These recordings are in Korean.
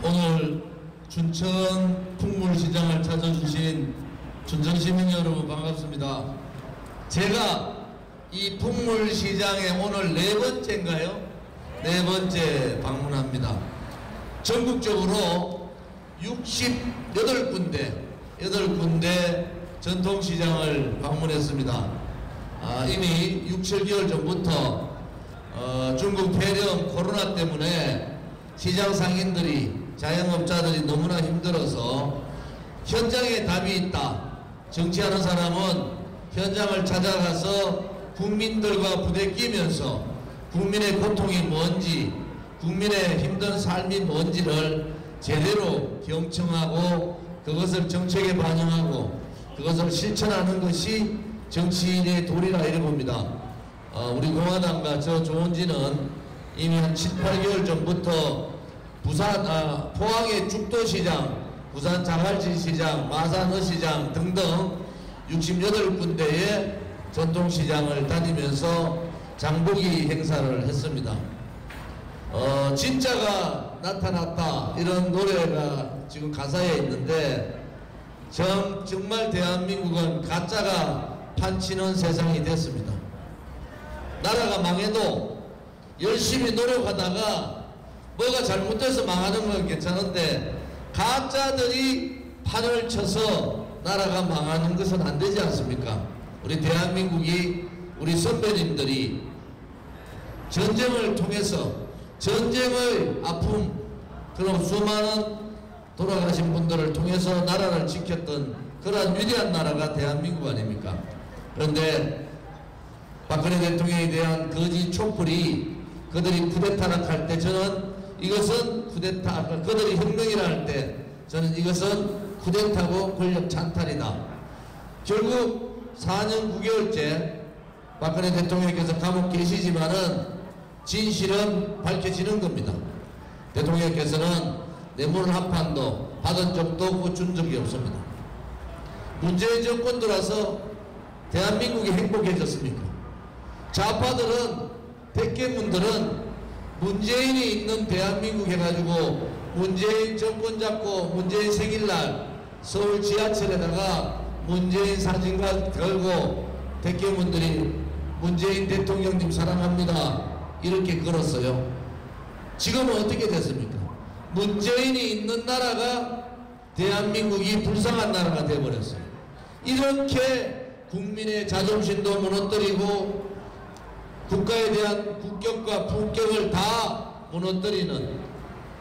오늘 춘천 풍물시장을 찾아주신 춘천시민 여러분 반갑습니다. 제가 이 풍물시장에 오늘 네 번째인가요? 네 번째 방문합니다. 전국적으로 68군데 전통시장을 방문했습니다. 이미 6, 7개월 전부터 중국 폐렴 코로나 때문에 시장 상인들이 자영업자들이 너무나 힘들어서 현장에 답이 있다. 정치하는 사람은 현장을 찾아가서 국민들과 부대끼면서 국민의 고통이 뭔지, 국민의 힘든 삶이 뭔지를 제대로 경청하고 그것을 정책에 반영하고 그것을 실천하는 것이 정치인의 도리라 이래 봅니다. 우리 공화당과 저 조은진은 이미 한 7, 8개월 전부터 부산, 포항의 죽도시장, 부산 자갈치시장, 마산어시장 등등 68군데의 전통시장을 다니면서 장보기 행사를 했습니다. 진짜가 나타났다 이런 노래가 지금 가사에 있는데 정말 대한민국은 가짜가 판치는 세상이 됐습니다. 나라가 망해도 열심히 노력하다가 뭐가 잘못돼서 망하는 건 괜찮은데 가짜들이 판을 쳐서 나라가 망하는 것은 안 되지 않습니까? 우리 대한민국이 우리 선배님들이 전쟁을 통해서 전쟁의 아픔 그런 수많은 돌아가신 분들을 통해서 나라를 지켰던 그러한 위대한 나라가 대한민국 아닙니까? 그런데 박근혜 대통령에 대한 거짓 촛불이 그들이 쿠데타를 할 때 저는 이것은 쿠데타, 그들이 혁명이라 할 때 저는 이것은 쿠데타고 권력 찬탈이다. 결국 4년 9개월째 박근혜 대통령께서 감옥 계시지만은 진실은 밝혀지는 겁니다. 대통령께서는 뇌물 한 판도 받은 적도 없고 준 적이 없습니다. 문재인 정권 들어서 대한민국이 행복해졌습니까? 좌파들은 백개문들은 문재인이 있는 대한민국 해가지고 문재인 정권 잡고 문재인 생일날 서울 지하철에다가 문재인 사진과 걸고 백개문들이 문재인 대통령님 사랑합니다 이렇게 걸었어요. 지금은 어떻게 됐습니까? 문재인이 있는 나라가 대한민국이 불쌍한 나라가 되어버렸어요. 이렇게 국민의 자존심도 무너뜨리고 국가에 대한 국격과 품격을 다 무너뜨리는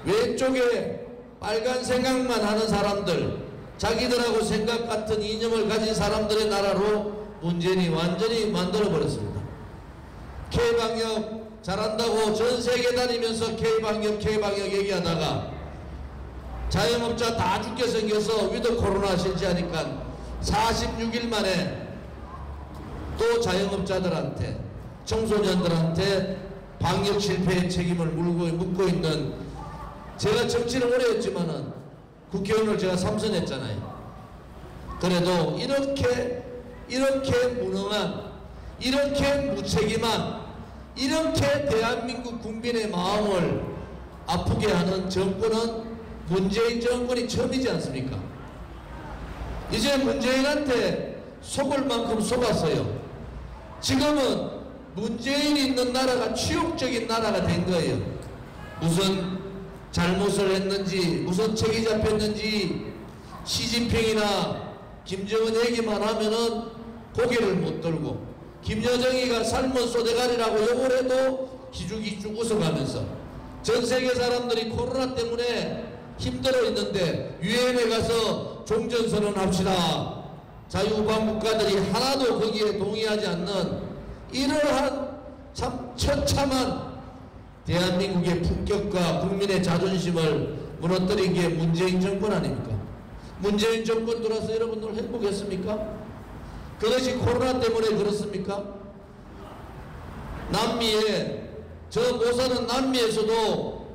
왼쪽에 빨간 생각만 하는 사람들, 자기들하고 생각 같은 이념을 가진 사람들의 나라로 문재인이 완전히 만들어버렸습니다. K방역 잘한다고 전 세계 다니면서 K방역 얘기하다가 자영업자 다 죽게 생겨서 위드 코로나 실시하니까 46일 만에 또 자영업자들한테 청소년들한테 방역 실패의 책임을 묻고 있는, 제가 정치를 오래 했지만은 국회의원을 제가 3선 했잖아요. 그래도 이렇게 무능한, 이렇게 무책임한, 이렇게 대한민국 국민의 마음을 아프게 하는 정권은 문재인 정권이 처음이지 않습니까? 이제 문재인한테 속을 만큼 속았어요. 지금은 문재인이 있는 나라가 치욕적인 나라가 된 거예요. 무슨 잘못을 했는지, 무슨 책이 잡혔는지 시진핑이나 김정은 얘기만 하면은 고개를 못 들고, 김여정이가 삶은 소대가리라고 욕을 해도 기죽기죽 웃어가면서, 전 세계 사람들이 코로나 때문에 힘들어 있는데 유엔에 가서 종전선언 합시다. 자유우방 국가들이 하나도 거기에 동의하지 않는 이러한 참 처참한 대한민국의 품격과 국민의 자존심을 무너뜨린 게 문재인 정권 아닙니까? 문재인 정권 들어서 여러분들 행복했습니까? 그것이 코로나 때문에 그렇습니까? 남미에, 저 모사는 남미에서도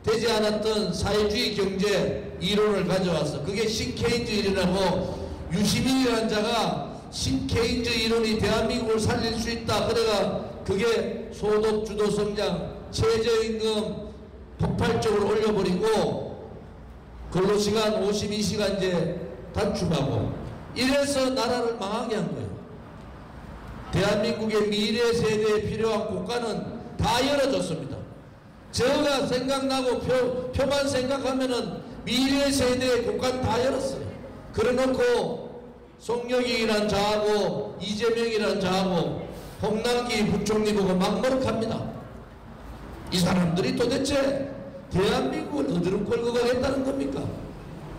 되지 않았던 사회주의 경제 이론을 가져와서, 그게 신케인주의라고, 유시민이라는 자가 신케인즈 이론이 대한민국을 살릴 수 있다. 그래가 그게 소득 주도 성장, 최저임금 폭발적으로 올려버리고 근로시간 52시간제 단축하고 이래서 나라를 망하게 한 거예요. 대한민국의 미래 세대에 필요한 국가는 다 열어줬습니다. 저가 생각나고 표만 생각하면은 미래 세대의 국가는 다 열었어요. 그래놓고 송영익이란 자하고 이재명이란 자하고 홍남기 부총리 보고 막무르합니다. 이 사람들이 도대체 대한민국을 어디로 끌고 가겠다는 겁니까?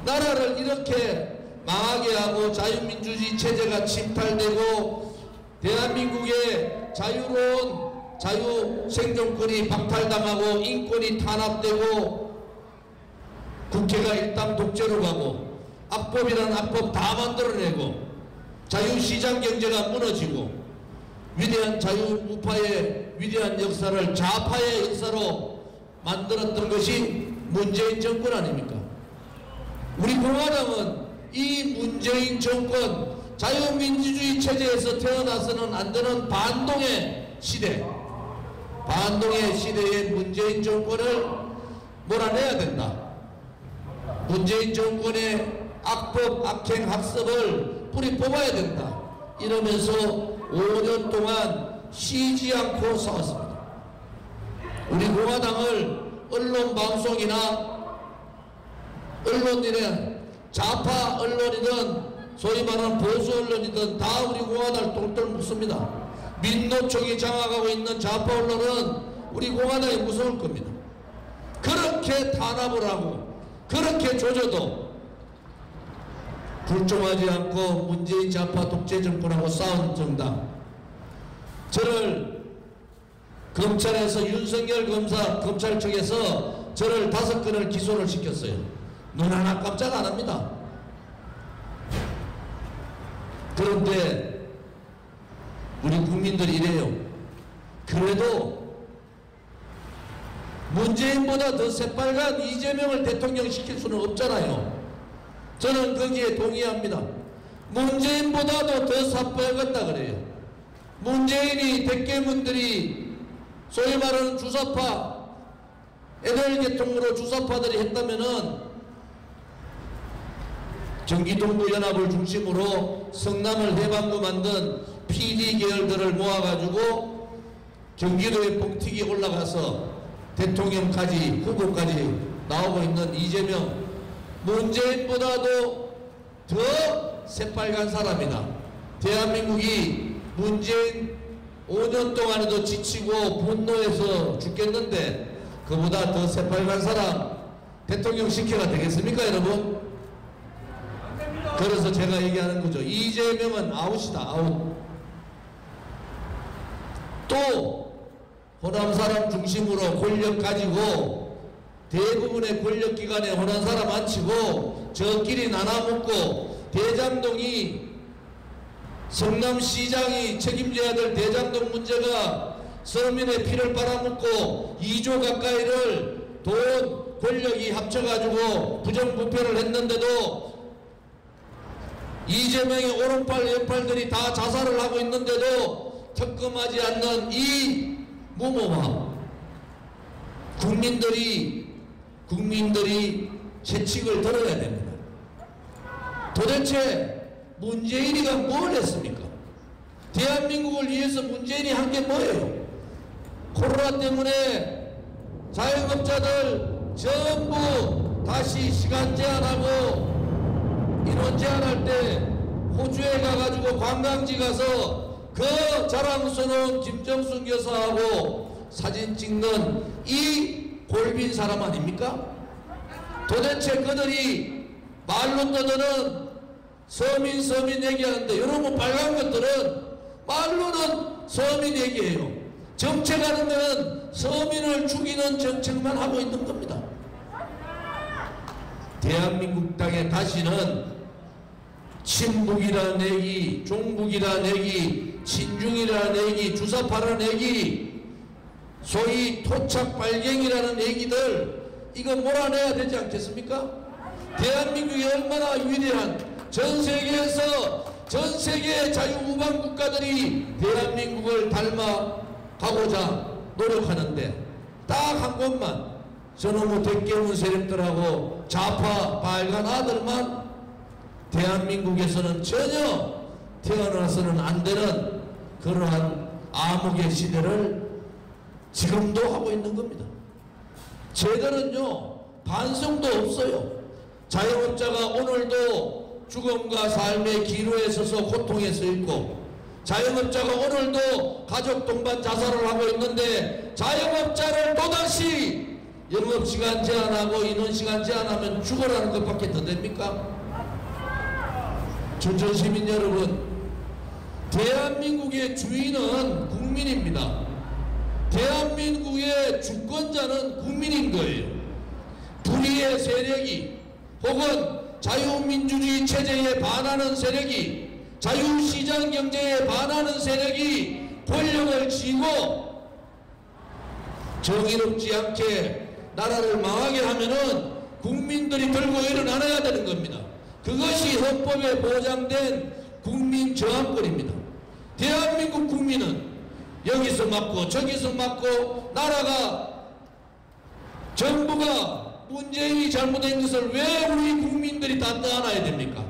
나라를 이렇게 망하게 하고 자유민주주의 체제가 침탈되고 대한민국의 자유로운 자유생존권이 박탈당하고 인권이 탄압되고 국회가 일당 독재로 가고 악법이란 악법 다 만들어내고 자유시장경제가 무너지고 위대한 자유우파의 위대한 역사를 좌파의 역사로 만들었던 것이 문재인 정권 아닙니까? 우리 공화당은 이 문재인 정권 자유민주주의 체제에서 태어나서는 안 되는 반동의 시대, 반동의 시대의 문재인 정권을 몰아내야 된다. 문재인 정권의 악법, 악행, 학습을 뿌리 뽑아야 된다. 이러면서 5년 동안 쉬지 않고 싸웠습니다. 우리 공화당을 언론 방송이나 언론이나 좌파 언론이든 소위 말하는 보수 언론이든 다 우리 공화당을 똘똘 묻습니다. 민노총이 장악하고 있는 좌파 언론은 우리 공화당이 무서울 겁니다. 그렇게 탄압을 하고 그렇게 조져도 불종하지 않고 문재인 좌파 독재 정권하고 싸운 정당, 저를 검찰에서 윤석열 검찰 측에서 저를 5건을 기소를 시켰어요. 눈 하나 깜짝 안 합니다. 그런데 우리 국민들이 이래요. 그래도 문재인보다 더 새빨간 이재명을 대통령 시킬 수는 없잖아요. 저는 거기에 동의합니다. 문재인보다도 더 새빨갛다 그래요. 문재인이 대깨문들이 소위 말하는 주사파 애널계통으로 주사파들이 했다면은 경기동부 연합을 중심으로 성남을 해방구 만든 PD 계열들을 모아가지고 경기도의 뻥튀기 올라가서 대통령까지 후보까지 나오고 있는 이재명, 문재인보다도 더 새빨간 사람이다. 대한민국이 문재인 5년 동안에도 지치고 분노해서 죽겠는데 그보다 더 새빨간 사람 대통령 시켜가 되겠습니까, 여러분? 그래서 제가 얘기하는 거죠. 이재명은 아웃이다, 아웃. 또 호남 사람 중심으로 권력 가지고 대부분의 권력기관에 호남 사람 안 치고 저끼리 나눠먹고 대장동이 성남시장이 책임져야 될 대장동 문제가 서민의 피를 빨아먹고 2조 가까이를 돈 권력이 합쳐가지고 부정부패를 했는데도 이재명의 오른팔 왼팔들이 다 자살을 하고 있는데도 특검하지 않는 이 무모함, 국민들이 채찍을 들어야 됩니다. 도대체 문재인이가 뭘 했습니까? 대한민국을 위해서 문재인이 한 게 뭐예요? 코로나 때문에 자영업자들 전부 다시 시간 제한하고 인원 제한할 때 호주에 가가지고 관광지 가서 그 자랑스러운 김정숙 여사하고 사진 찍는 이 골빈 사람 아닙니까? 도대체 그들이 말로 떠드는 서민 얘기하는데 여러분 빨간 것들은 말로는 서민 얘기예요. 정책하는 데는 서민을 죽이는 정책만 하고 있는 겁니다. 대한민국 땅에 다시는 친북이라는 얘기, 종북이라는 얘기, 친중이라는 얘기, 주사파라는 얘기, 소위 토착발갱이라는 얘기들 이거 몰아내야 되지 않겠습니까? 대한민국이 얼마나 위대한 전 세계의 자유우방 국가들이 대한민국을 닮아가고자 노력하는데 딱 한 곳만 저놈의 대깨문 세력들하고 좌파 빨간 아들만 대한민국에서는 전혀 태어나서는 안 되는 그러한 암흑의 시대를 지금도 하고 있는 겁니다. 쟤들은요 반성도 없어요. 자영업자가 오늘도 죽음과 삶의 기로에 서서 고통에 서 있고, 자영업자가 오늘도 가족 동반 자살을 하고 있는데, 자영업자를 또다시 영업시간 제한하고 인원시간 제한하면 죽어라는 것밖에 더 됩니까? 춘천시민 여러분, 대한민국의 주인은 국민입니다. 대한민국의 주권자는 국민인 거예요. 불의의 세력이 혹은 자유민주주의 체제에 반하는 세력이, 자유시장 경제에 반하는 세력이 권력을 쥐고 정의롭지 않게 나라를 망하게 하면은 국민들이 들고 일어나야 되는 겁니다. 그것이 헌법에 보장된 국민 저항권입니다. 대한민국 국민은 여기서 맞고 저기서 맞고, 나라가 정부가 문재인이 잘못한 것을 왜 우리 국민들이 다 떠안아야 됩니까?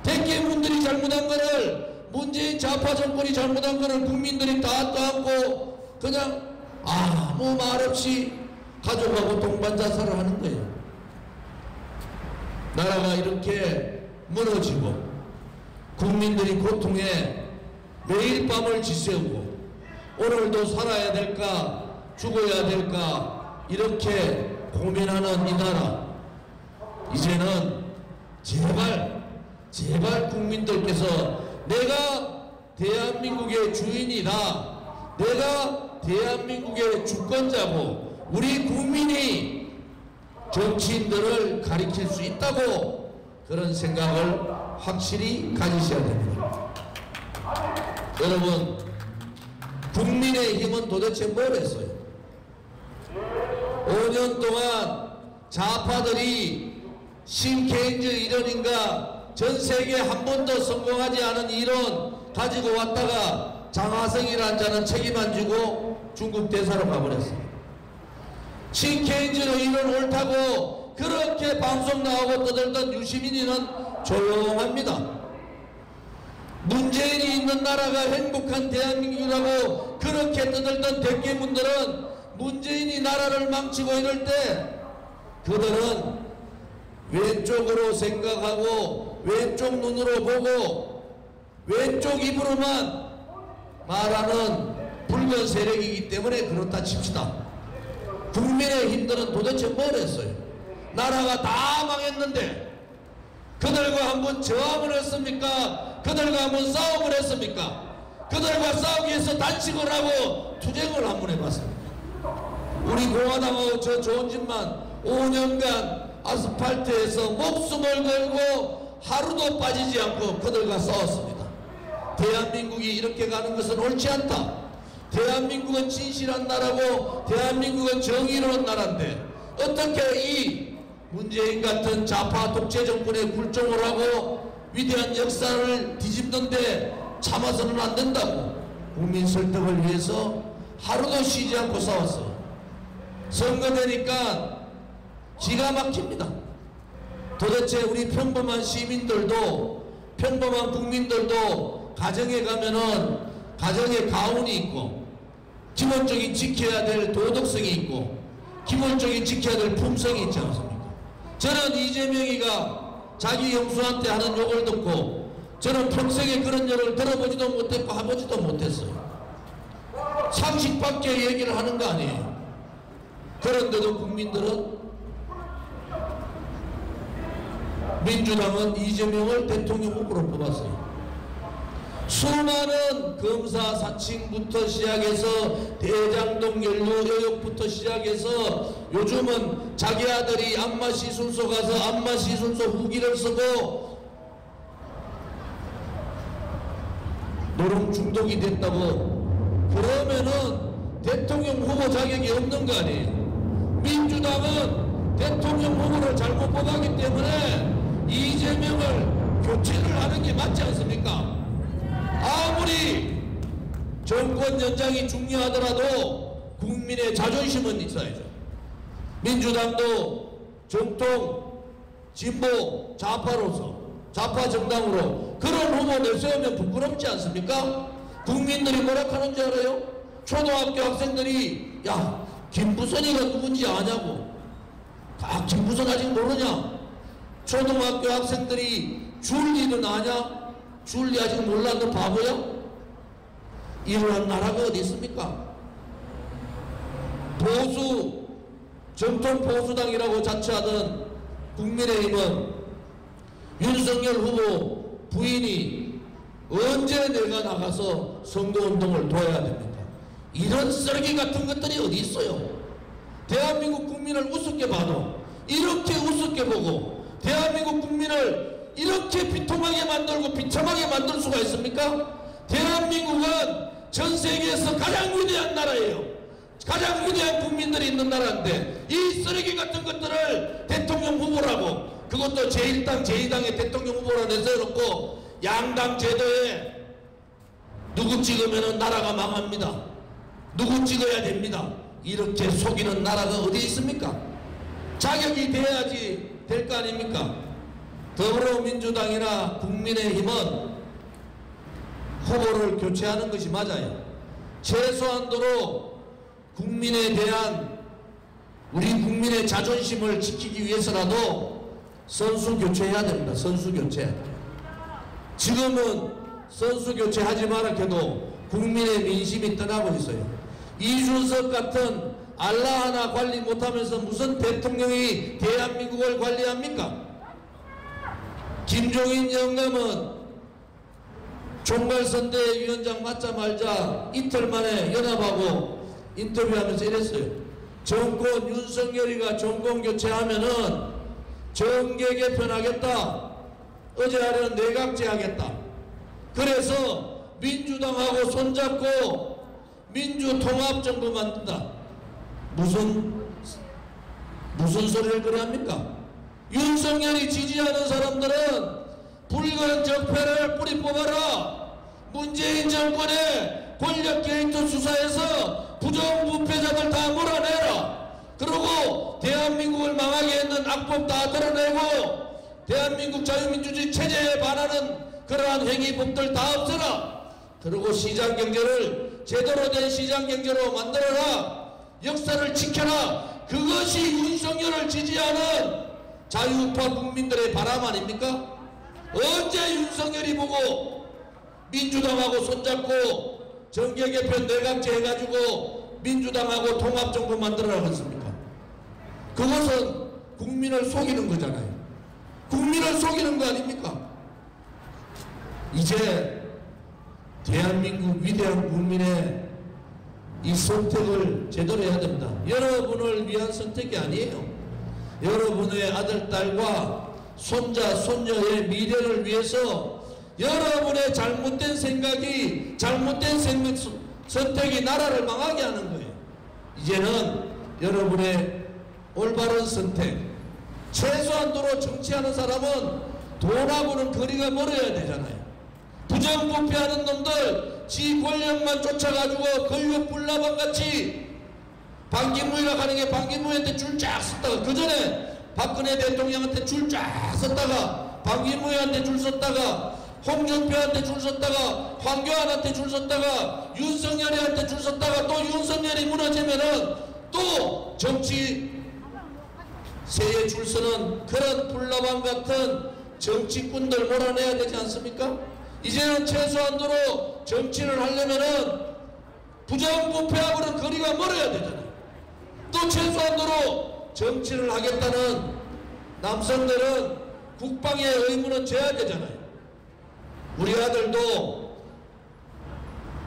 대깨문들이 잘못한 것을, 문재인 좌파 정권이 잘못한 것을 국민들이 다 떠안고 그냥 아무 말 없이 가족하고 동반 자살을 하는 거예요. 나라가 이렇게 무너지고 국민들이 고통에 매일 밤을 지새우고 오늘도 살아야 될까 죽어야 될까 이렇게 고민하는 이 나라, 이제는 제발 국민들께서 내가 대한민국의 주인이다, 내가 대한민국의 주권자고 우리 국민이 정치인들을 가리킬 수 있다고 그런 생각을 확실히 가지셔야 됩니다. 여러분, 국민의 힘은 도대체 뭘 했어요? 5년 동안 좌파들이 신케인즈 이론인가 전 세계에 한 번도 성공하지 않은 이론 가지고 왔다가 장하성이라는 자는 책임 안 지고 중국 대사로 가버렸어요. 신케인즈 이론 옳다고 그렇게 방송 나오고 떠들던 유시민이는 조용합니다. 문재인이 있는 나라가 행복한 대한민국이라고 그렇게 떠들던 대깨문들은 문재인이 나라를 망치고 이럴 때 그들은 왼쪽으로 생각하고 왼쪽 눈으로 보고 왼쪽 입으로만 말하는 붉은 세력이기 때문에 그렇다 칩시다. 국민의힘들은 도대체 뭘 했어요? 나라가 다 망했는데 그들과 한번 저항을 했습니까? 그들과 한번 싸움을 했습니까? 그들과 싸우기 위해서 단식을 하고 투쟁을 한번 해봤습니다. 우리 공화당하고 저 좋은 집만 5년간 아스팔트에서 목숨을 걸고 하루도 빠지지 않고 그들과 싸웠습니다. 대한민국이 이렇게 가는 것은 옳지 않다. 대한민국은 진실한 나라고 대한민국은 정의로운 나라인데 어떻게 이 문재인 같은 좌파 독재 정권에 굴종을 하고 위대한 역사를 뒤집는데 참아서는 안 된다고 국민 설득을 위해서 하루도 쉬지 않고 싸웠어요. 선거되니까 기가 막힙니다. 도대체 우리 평범한 시민들도, 평범한 국민들도 가정에 가면은 가정에 가훈이 있고 기본적인 지켜야 될 도덕성이 있고 기본적인 지켜야 될 품성이 있지 않습니까? 저는 이재명이가 자기 영수한테 하는 욕을 듣고 저는 평생에 그런 욕을 들어보지도 못했고 해보지도 못했어요. 상식밖에 얘기를 하는 거 아니에요. 그런데도 국민들은, 민주당은 이재명을 대통령 후보로 뽑았어요. 수많은 검사 사칭부터 시작해서 대장동 연루 의혹부터 시작해서 요즘은 자기 아들이 안마시술소 가서 안마시술소 후기를 쓰고 노름 중독이 됐다고 그러면은 대통령 후보 자격이 없는 거 아니에요. 민주당은 대통령 후보를 잘못 뽑았기 때문에 이재명을 교체를 하는 게 맞지 않습니까? 아무리 정권 연장이 중요하더라도 국민의 자존심은 있어야죠. 민주당도 정통 진보 좌파로서 좌파 정당으로 그런 후보 내세우면 부끄럽지 않습니까? 국민들이 뭐라 하는 줄 알아요? 초등학교 학생들이 야 김부선이가 누군지 아냐고. 아 김부선 아직 모르냐? 초등학교 학생들이 줄리는 아냐? 줄리 아직 몰라? 너 바보야? 이러한 나라가 어디 있습니까? 보수 정통 보수당이라고 자처하던 국민의힘은 윤석열 후보 부인이 언제 내가 나가서 선거운동을 도와야 됩니까? 이런 쓰레기 같은 것들이 어디 있어요? 대한민국 국민을 우습게 봐도 이렇게 우습게 보고 대한민국 국민을 이렇게 비통하게 만들고 비참하게 만들 수가 있습니까? 대한민국은 전 세계에서 가장 위대한 나라예요. 가장 위대한 국민들이 있는 나라인데 이 쓰레기 같은 것들을 대통령 후보라고, 그것도 제1당 제2당의 대통령 후보라 내세워놓고 양당 제도에 누구 찍으면 나라가 망합니다. 누구 찍어야 됩니다. 이렇게 속이는 나라가 어디 있습니까? 자격이 돼야지 될 거 아닙니까? 더불어민주당이나 국민의힘은 후보를 교체하는 것이 맞아요. 최소한도로 국민에 대한 우리 국민의 자존심을 지키기 위해서라도 선수 교체해야 됩니다. 선수 교체. 지금은 선수 교체하지 마라 해도 국민의 민심이 떠나고 있어요. 이준석 같은 알라 하나 관리 못하면서 무슨 대통령이 대한민국을 관리합니까? 김종인 영감은 총괄선대위원장 맡자마자 이틀 만에 연합하고 인터뷰하면서 이랬어요. 정권 윤석열이가 정권 교체하면은 정계 개편하겠다. 어제 하려는 내각제 하겠다. 그래서 민주당하고 손잡고 민주통합정부 만든다. 무슨 소리를 그래 합니까? 윤석열이 지지하는 사람들은 붉은 적폐를 뿌리 뽑아라. 문재인 정권의 권력 게이트 수사에서 부정부패자들 다 몰아내라. 그리고 대한민국을 망하게 했는 악법 다 드러내고 대한민국 자유민주주의 체제에 반하는 그러한 행위법들 다 없애라. 그리고 시장경제를 제대로 된 시장경제로 만들어라. 역사를 지켜라. 그것이 윤석열을 지지하는 자유우파 국민들의 바람 아닙니까? 언제 윤석열이 보고 민주당하고 손잡고 정계개편 내각제 해가지고 민주당하고 통합정부 만들어라 했습니까? 그것은 국민을 속이는 거잖아요. 국민을 속이는 거 아닙니까? 이제 대한민국 위대한 국민의 이 선택을 제대로 해야 됩니다. 여러분을 위한 선택이 아니에요. 여러분의 아들, 딸과 손자, 손녀의 미래를 위해서 여러분의 잘못된 생각이, 잘못된 선택이 나라를 망하게 하는 거예요. 이제는 여러분의 올바른 선택, 최소한도로 정치하는 사람은 돈하고는 거리가 멀어야 되잖아요. 부정부패하는 놈들 지 권력만 쫓아가지고 권력 불나방같이 반기문이라고 하는 게 반기문한테 줄 쫙 섰다가, 그 전에 박근혜 대통령한테 줄 쫙 섰다가 반기문한테 줄 섰다가 홍준표한테 줄 섰다가 황교안한테 줄 섰다가 윤석열이한테 줄 섰다가 또 윤석열이 무너지면은 또 정치 세에 줄 서는 그런 불나방 같은 정치꾼들 몰아내야 되지 않습니까? 이제는 최소한도로 정치를 하려면은 부정부패하고는 거리가 멀어야 되잖아요. 또 최소한도로 정치를 하겠다는 남성들은 국방의 의무는 져야 되잖아요. 우리 아들도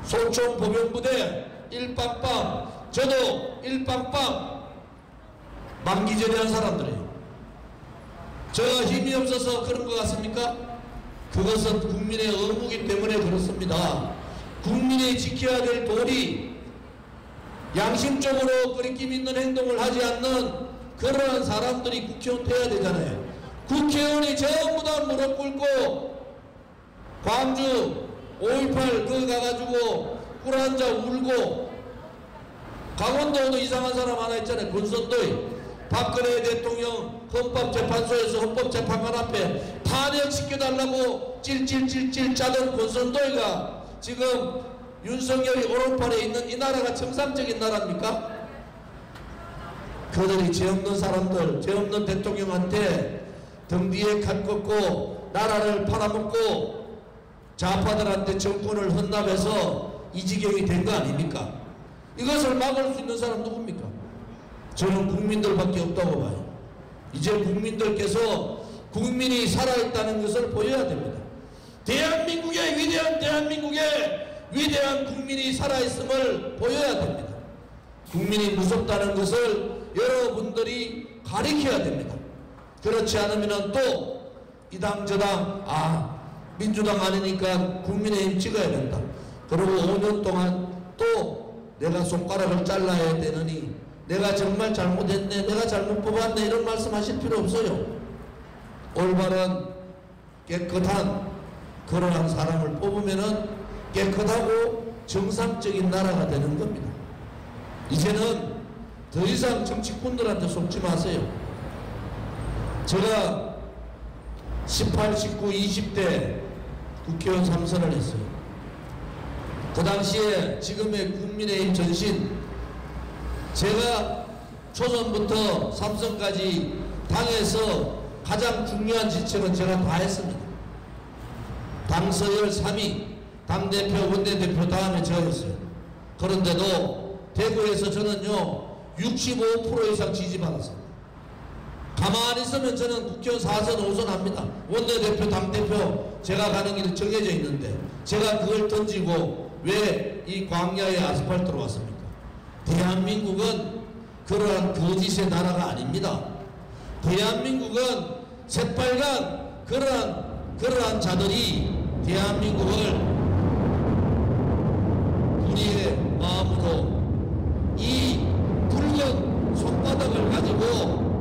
소총 보병부대 1빵빵, 저도 1빵빵 만기전에 한 사람들이에요. 제가 힘이 없어서 그런 것 같습니까? 그것은 국민의 의무이기 때문에 그렇습니다. 국민이 지켜야 될 도리, 양심적으로 그리낌 있는 행동을 하지 않는 그러한 사람들이 국회의원 돼야 되잖아요. 국회의원이 전부 다 무릎 꿇고 광주 5.18 그 가가지고 꿀 한자 울고, 강원도도 이상한 사람 하나 있잖아요. 권선도에 박근혜 대통령 헌법재판소에서 헌법재판관 앞에 탄핵시켜달라고 찔찔찔찔 짜던 권선도회가 지금 윤석열이 오른팔에 있는 이 나라가 정상적인 나라입니까? 그들이 죄 없는 사람들, 죄 없는 대통령한테 등 뒤에 칼 꺾고 나라를 팔아먹고 좌파들한테 정권을 헌납해서 이 지경이 된 거 아닙니까? 이것을 막을 수 있는 사람 누굽니까? 저는 국민들밖에 없다고 봐요. 이제 국민들께서 국민이 살아있다는 것을 보여야 됩니다. 대한민국의 위대한 국민이 살아있음을 보여야 됩니다. 국민이 무섭다는 것을 여러분들이 가리켜야 됩니다. 그렇지 않으면 또 이 당 저당 민주당 아니니까 국민의힘 찍어야 된다. 그리고 5년 동안 또 내가 손가락을 잘라야 되느니 내가 정말 잘못했네, 내가 잘못 뽑았네 이런 말씀 하실 필요 없어요. 올바른 깨끗한 그러한 사람을 뽑으면은 깨끗하고 정상적인 나라가 되는 겁니다. 이제는 더 이상 정치꾼들한테 속지 마세요. 제가 18, 19, 20대 국회의원 3선을 했어요. 그 당시에 지금의 국민의힘 전신, 제가 초선부터 3선까지 당에서 가장 중요한 지책은 제가 다 했습니다. 당 서열 3위, 당대표, 원내대표 다음에 제가 했어요. 그런데도 대구에서 저는요 65% 이상 지지받았습니다. 가만히 있으면 저는 국회의원 4선, 5선 합니다. 원내대표, 당대표 제가 가는 길이 정해져 있는데 제가 그걸 던지고 왜 이 광야의 아스팔트로 왔습니까? 대한민국은 그러한 거짓의 나라가 아닙니다. 대한민국은 새빨간 그러한 자들이 대한민국을 우리의 마음으로 이 붉은 손바닥을 가지고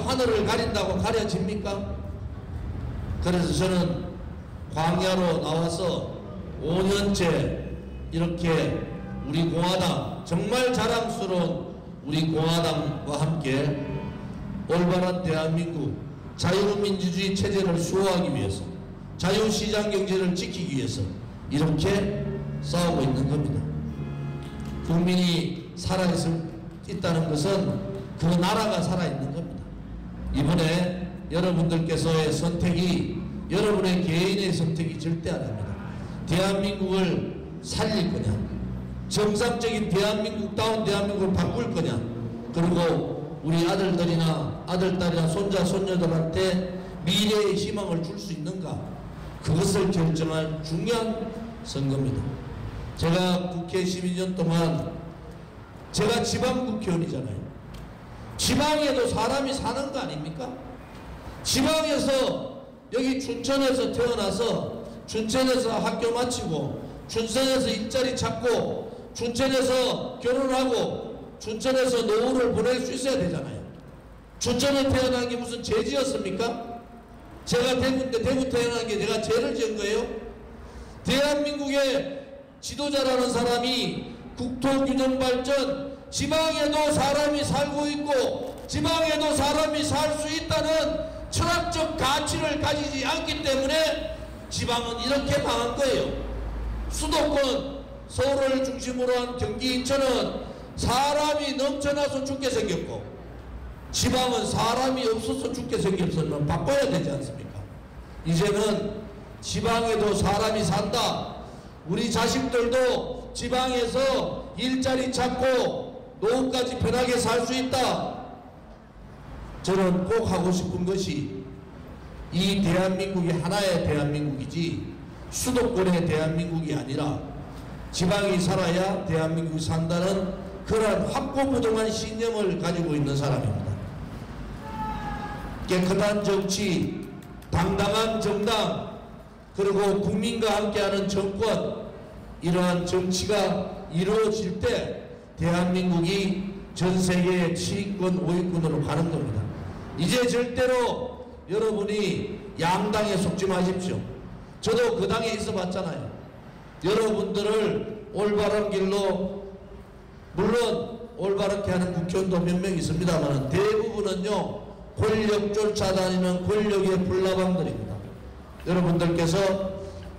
하늘을 가린다고 가려집니까? 그래서 저는 광야로 나와서 5년째 이렇게 우리 공화당, 정말 자랑스러운 우리 공화당과 함께 올바른 대한민국 자유민주주의 체제를 수호하기 위해서, 자유시장 경제를 지키기 위해서 이렇게 싸우고 있는 겁니다. 국민이 살아있다는 것은 그 나라가 살아있는 겁니다. 이번에 여러분들께서의 선택이 여러분의 개인의 선택이 절대 아닙니다. 대한민국을 살릴 거냐, 정상적인 대한민국다운 대한민국을 바꿀 거냐, 그리고 우리 아들들이나 아들딸이나 손자 손녀들한테 미래의 희망을 줄 수 있는가, 그것을 결정할 중요한 선거입니다. 제가 국회 12년 동안 제가 지방국회의원이잖아요. 지방에도 사람이 사는 거 아닙니까? 지방에서 여기 춘천에서 태어나서 춘천에서 학교 마치고 춘천에서 일자리 찾고 춘천에서 결혼하고 춘천에서 노후를 보낼 수 있어야 되잖아요. 춘천에 태어난 게 무슨 죄지었습니까? 제가 대구인데 대구 태어난 게 내가 죄를 지은 거예요? 대한민국의 지도자라는 사람이 국토균형발전, 지방에도 사람이 살고 있고 지방에도 사람이 살 수 있다는 철학적 가치를 가지지 않기 때문에 지방은 이렇게 망한 거예요. 수도권 서울을 중심으로 한 경기 인천은 사람이 넘쳐나서 죽게 생겼고 지방은 사람이 없어서 죽게 생겼으면 바꿔야 되지 않습니까? 이제는 지방에도 사람이 산다. 우리 자식들도 지방에서 일자리 찾고 노후까지 편하게 살 수 있다. 저는 꼭 하고 싶은 것이 이 대한민국이 하나의 대한민국이지 수도권의 대한민국이 아니라 지방이 살아야 대한민국이 산다는 그런 확고부동한 신념을 가지고 있는 사람입니다. 깨끗한 정치, 당당한 정당, 그리고 국민과 함께하는 정권, 이러한 정치가 이루어질 때 대한민국이 전 세계의 7위권, 5위권으로 가는 겁니다. 이제 절대로 여러분이 양당에 속지 마십시오. 저도 그 당에 있어 봤잖아요. 여러분들을 올바른 길로, 물론 올바르게 하는 국회의원도 몇 명 있습니다만 대부분은요 권력 쫓아다니는 권력의 불나방들입니다. 여러분들께서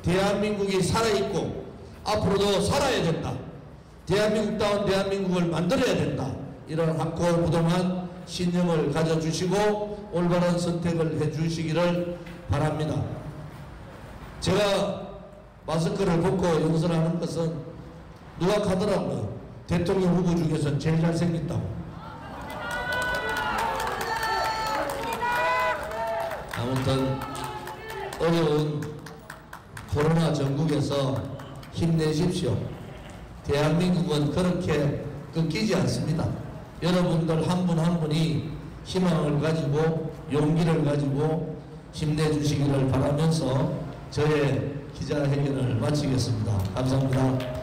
대한민국이 살아있고 앞으로도 살아야 된다. 대한민국다운 대한민국을 만들어야 된다. 이런 확고부동한 신념을 가져주시고 올바른 선택을 해주시기를 바랍니다. 제가 마스크를 벗고 연설하는 것은 누가 하더라고요. 대통령 후보 중에서 제일 잘생겼다고. 아무튼 어려운 코로나 전국에서 힘내십시오. 대한민국은 그렇게 끊기지 않습니다. 여러분들 한 분 한 분이 희망을 가지고 용기를 가지고 힘내주시기를 바라면서 저의 기자회견을 마치겠습니다. 감사합니다.